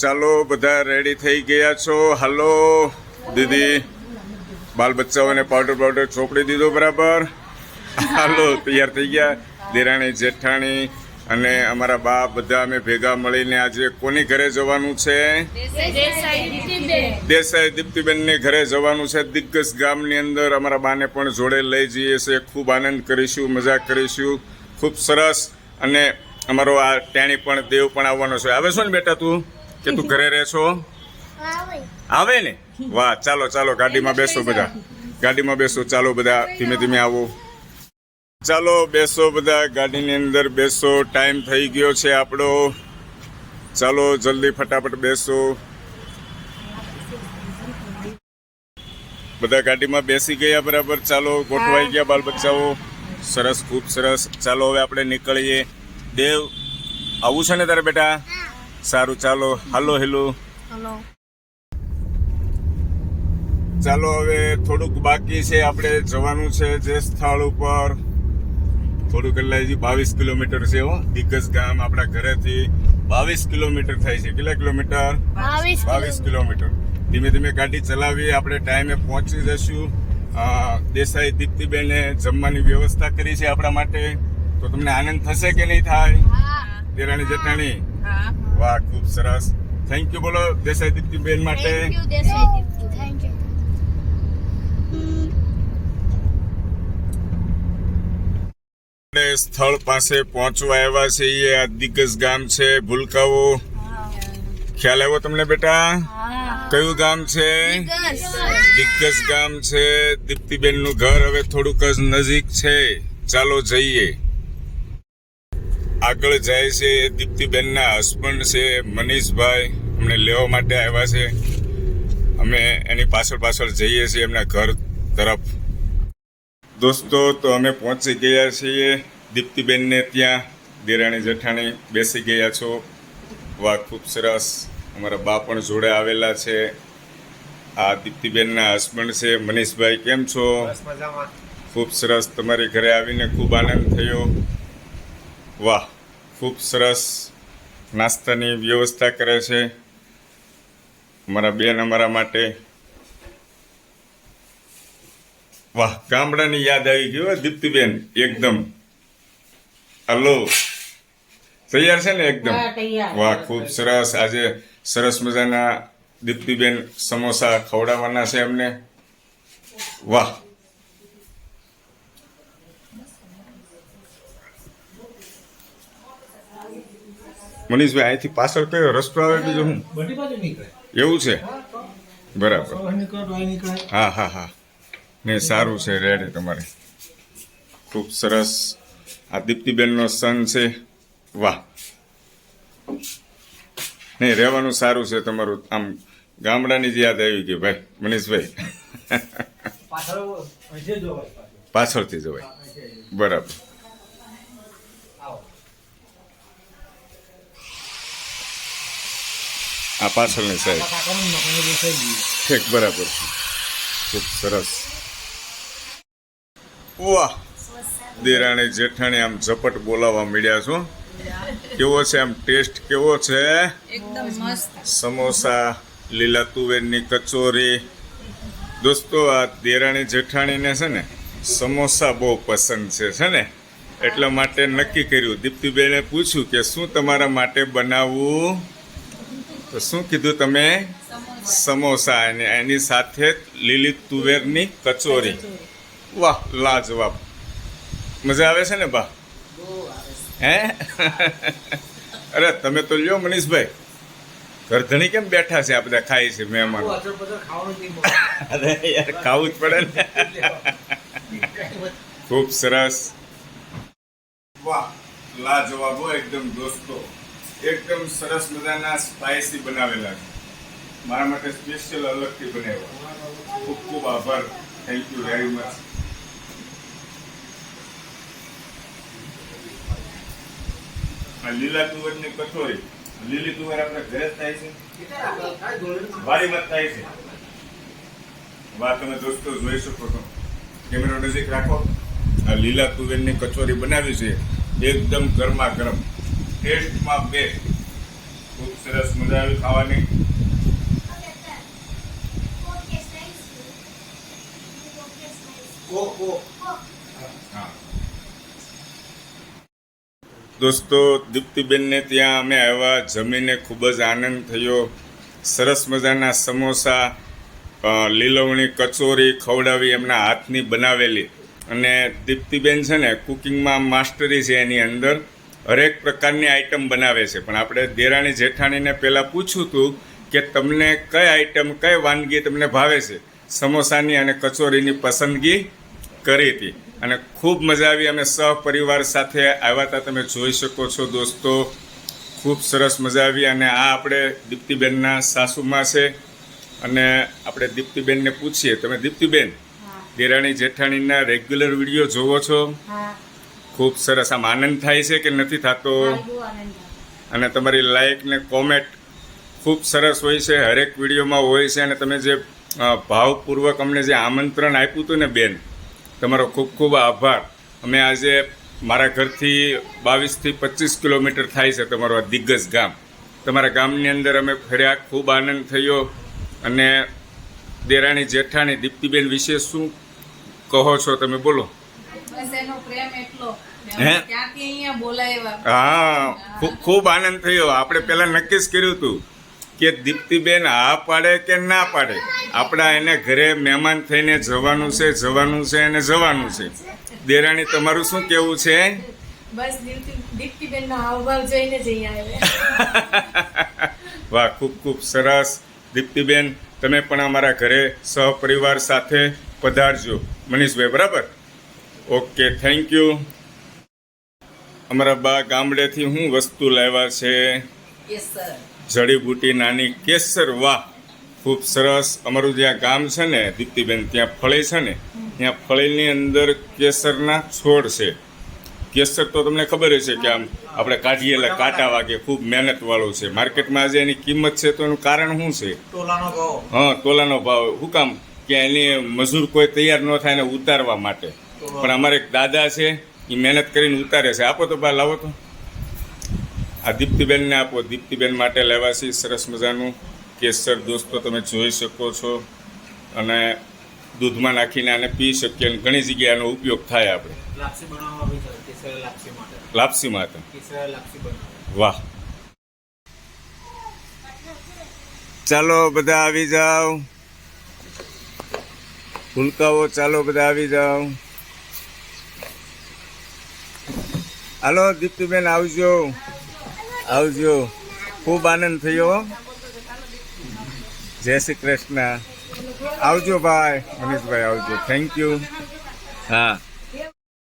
ચાલો બધા રેડી થઈ ગયા છો? હાલો દીદી, બાલ બચ્ચાઓને પાવડર ચોપડી દીધો બરાબર? હાલો તૈયાર થઈ ગયા? દેરાણી જેઠાણી અને અમારા બા બધા અમે ભેગા મળીને આજે કોની ઘરે જવાનું છે? દેસાઈ દીપ્તિબેનને ઘરે જવાનું છે. દિગ્ગજ ગામની અંદર અમારા બાને પણ જોડે લઈ જઈએ છીએ. ખૂબ આનંદ કરીશું, મજા કરીશું, ખૂબ સરસ. અને અમારો આ ટેણી પણ દેવ પણ આવવાનો છે. આવે છો ને બેટા તું, કે તું ઘરે રહેશો? આવે ને? વાહ, ચાલો ચાલો ગાડીમાં બેસો, બધા ગાડીમાં બેસો. ચાલો બધા ધીમે ધીમે આવો. ચાલો બેસો, બધા ગાડીની અંદર બેસો. ટાઈમ થઈ ગયો છે આપણો. ચાલો જલ્દી ફટાફટ બેસો. બધા ગાડીમાં બેસી ગયા બરાબર? ચાલો ગોઠવાઈ ગયા બાલ બચ્ચાઓ? સરસ, ખૂબ સરસ. ચાલો હવે આપણે નીકળીએ. દેવ આવું છે ને તારે બેટા? સારું, ચાલો. હાલો હેલો. ચાલો હવે થોડુંક બાકી છે, આપણે જવાનું છે જે સ્થળ ઉપર. થોડુંક એટલે 22 કિલોમીટર છે. દિગ્ગજ ગામ આપણા ઘરેથી 22 કિલોમીટર થાય છે. કેટલા કિલોમીટર? 22 કિલોમીટર. ધીમે ધીમે ગાડી ચલાવી, આપણે ટાઈમે પહોંચી જશું. દેસાઈ દીપ્તિબેને જમવાની વ્યવસ્થા કરી છે આપણા માટે. તો તમને આનંદ થશે કે નહીં થાય? દેરાણી જેઠાણી, વાહ, ખૂબ સરસ. થેન્ક યુ બોલો દેસાઈ દીપ્તિબેન માટે. સ્થળ પાસે પહોંચવા આવ્યા છીએ. આ દિગ્ગજ ગામ છે ભૂલકાઓ. ખ્યાલ આવ્યો તમને બેટા? કયું ગામ છે? દિગ્ગજ ગામ છે. દીપ્તિબેન નું ઘર હવે થોડુંક જ નજીક છે. ચાલો જઈએ. આગળ જાય છે દીપ્તિબેન ના હસબન્ડ છે મનીષભાઈ, અમને લેવા માટે આવ્યા છે. અમે એની પાછળ જઈએ છીએ એમના ઘર તરફ. દોસ્તો, તો અમે પહોંચી ગયા છીએ દીપ્તિબેનને ત્યાં. દેરાણી જેઠાણી બેસી ગયા છો. વાહ, ખૂબ સરસ. અમારા બા પણ જોડે આવેલા છે. આ દીપ્તિબેનના હસબન્ડ છે મનીષભાઈ. કેમ છો? ખૂબ સરસ. તમારી ઘરે આવીને ખૂબ આનંદ થયો. વાહ, ખૂબ સરસ. નાસ્તાની વ્યવસ્થા કરે છે અમારા બેન અમારા માટે. વાહ, ગામડાની યાદ આવી ગઈ દીપ્તિબેન એકદમ. હલો, તૈયાર છે ને એકદમ? વાહ, ખૂબ સરસ. આજે સરસ મજાના દીપ્તિબેન સમોસા ખવડાવવાના છે અમને. વાહ, મનીષભાઈ અહીંથી પાછળ કયો રસ્તો આવે બીજો? હું એવું છે? બરાબર. હા હા હા, ને સારું છે. રેડી તમારે. ખૂબ સરસ. આ દીપ્તિબેનનો સન છે. વાહ, નહીં રહેવાનું સારું છે તમારું. આમ ગામડાની જ યાદ આવી ગઈ ભાઈ મનીષભાઈ. પાછળથી જવાય. બરાબર. આ પાછળની સાઈડ. ઠીક, બરાબર. ખૂબ સરસ. વાહ, દેરાણી જેઠાણી આમ ઝપટ બોલાવવા મળ્યા છો. કેવો છે આમ ટેસ્ટ? કેવો છે? એકદમ મસ્ત. સમોસા, લીલા તુવેરની કચોરી. દોસ્તો, આ દેરાણી જેઠાણીને છે ને સમોસા બહુ પસંદ છે ને? એટલા માટે નક્કી કર્યું. દીપ્તિબેને પૂછ્યું કે શું તમારા માટે બનાવવું? તો શું કીધું તમે? સમોસા. અને એની સાથે લીલી તુવેરની કચોરી. વાહ, લાજવાબ. મજા આવે છે ને બા? હે? અરે તમે તો લ્યો મનીષભાઈ. ઘરધણી કેમ બેઠા છે? આ બધા ખાય છે મહેમાન. અરે યાર, ખાવું જ પડે ને. ખૂબ સરસ. વાહ, લાજવાબ એકદમ દોસ્તો. એકદમ સરસ મજાના સ્પાઇસી બનાવેલા છે. મારા માટે સ્પેશિયલ અલગથી બનાવ્યા. ખૂબ ખૂબ આભાર. Thank you very much. આ લીલા તુવેરની કચોરી. લીલી તુવેર આપણે ઘરે જ થાય છે? વાડીમાં થાય છે. વાહ, તમે દોસ્તો જોઈ શકો છો. કેમેરા નજીક રાખો. આ લીલા તુવેરની કચોરી બનાવી છે એકદમ ગરમા ગરમ. ટેસ્ટમાં બેસ્ટ. ખૂબ સરસ મજા આવી ખાવાની. હા. દોસ્તો દીપ્તિબેનને ત્યાં અમે આવ્યા, જમીને ખૂબ જ આનંદ થયો. સરસ મજાના સમોસા, લીલવણી કચોરી ખવડાવી એમના હાથની બનાવેલી. અને દીપ્તિબેન છે ને કુકિંગમાં માસ્ટરી છે, એની અંદર હરેક પ્રકારની આઈટમ બનાવે છે. પણ આપણે દેરાણી જેઠાણીને પહેલાં પૂછ્યું હતું કે તમને કઈ આઈટમ, કઈ વાનગી તમને ભાવે છે. સમોસાની અને કચોરીની પસંદગી કરી હતી અને ખૂબ મજા આવી. અમે સહપરિવાર સાથે આવ્યા હતા, તમે જોઈ શકો છો દોસ્તો. ખૂબ સરસ મજા આવી. અને આ આપણે દીપ્તિબેનના સાસુમાં છે. અને આપણે દીપ્તિબેનને પૂછીએ, તમે દીપ્તિબેન દેરાણી જેઠાણીના રેગ્યુલર વિડીયો જોવો છો? ખૂબ સરસ. આમ આનંદ થાય છે કે નથી થતો? અને તમારી લાઈક ને કોમેન્ટ ખૂબ સરસ હોય છે, હરેક વિડીયોમાં હોય છે. અને તમે જે ભાવપૂર્વક અમને જે આમંત્રણ આપ્યું હતું ને બેન, તમારો ખૂબ ખૂબ આભાર. અમે આજે મારા ઘરથી 22 થી 25 કિલોમીટર થાય છે તમારું આ દિગ્ગજ ગામ. તમારા ગામની અંદર અમે ફર્યા, ખૂબ આનંદ થયો. અને દેરાણી જેઠાણી દીપ્તિબેન વિશે શું કહો છો તમે? બોલો. હા, ખૂબ આનંદ થયો. આપણે પહેલા નક્કી જ કર્યું હતું કે દીપ્તિબેન હા પાડે કે ના પાડે, આપણા એને ઘરે મહેમાન થઈને જવાનું છે અને જવાનું છે. દેરાણી તમારું શું કહેવું છે? બસ દીપ્તિબેનનો હાવભાવ જોઈને જ અહીંયા વાહ, ખૂબ ખૂબ સરસ. દીપ્તિબેન તમે પણ અમારા ઘરે સહપરિવાર સાથે પધારજો. મનીષભાઈ, બરાબર? Okay, thank you. અમારા બા ગામડેથી હું વસ્તુ લાવ્યા છે? જડીબુટી નાની કેસર. વાહ, ખૂબ સરસ. અમારું જ્યાં ગામ છે ને દીપ્તિબેન, ત્યાં ફળી છે ને, ત્યાં ફળીની અંદર કેસરના છોડ છે. કેસર તો તમને ખબર છે કે આમ આપણે કાઢીએ એટલે કાંટા વાગે, ખૂબ મહેનત વાળું છે. માર્કેટમાં આજે એની કિંમત છે તો એનું કારણ શું છે? તોલાનો ભાવ. હા, તોલાનો ભાવ. શું કામ? કે એની મજૂર કોઈ તૈયાર ન થાય ને ઉતારવા માટે. પણ અમારે એક દાદા છે, એ મહેનત કરીને ઉતારે છે. આપો તો બા, લાવો તો. આ દીપ્તિબેનને આપો. દીપ્તિબેન માટે લેવા છે સરસ મજાનું કેસર. દોસ્તો તમે જોઈ શકો છો. અને દૂધમાં નાખીને આને પી શકીએ. અને ઘણી જગ્યાએ એનો ઉપયોગ થાય. આપણે લાપસી માટે. વાહ, ચાલો બધા આવી જાઓ. ભૂલકાઓ, ચાલો બધા આવી જાઓ. હાલો દીપ્તિબેન, આવજો. આવજો. ખૂબ આનંદ થયો. જય શ્રી કૃષ્ણ. આવજો ભાઈ મનીષભાઈ, આવજો. Thank you. હા.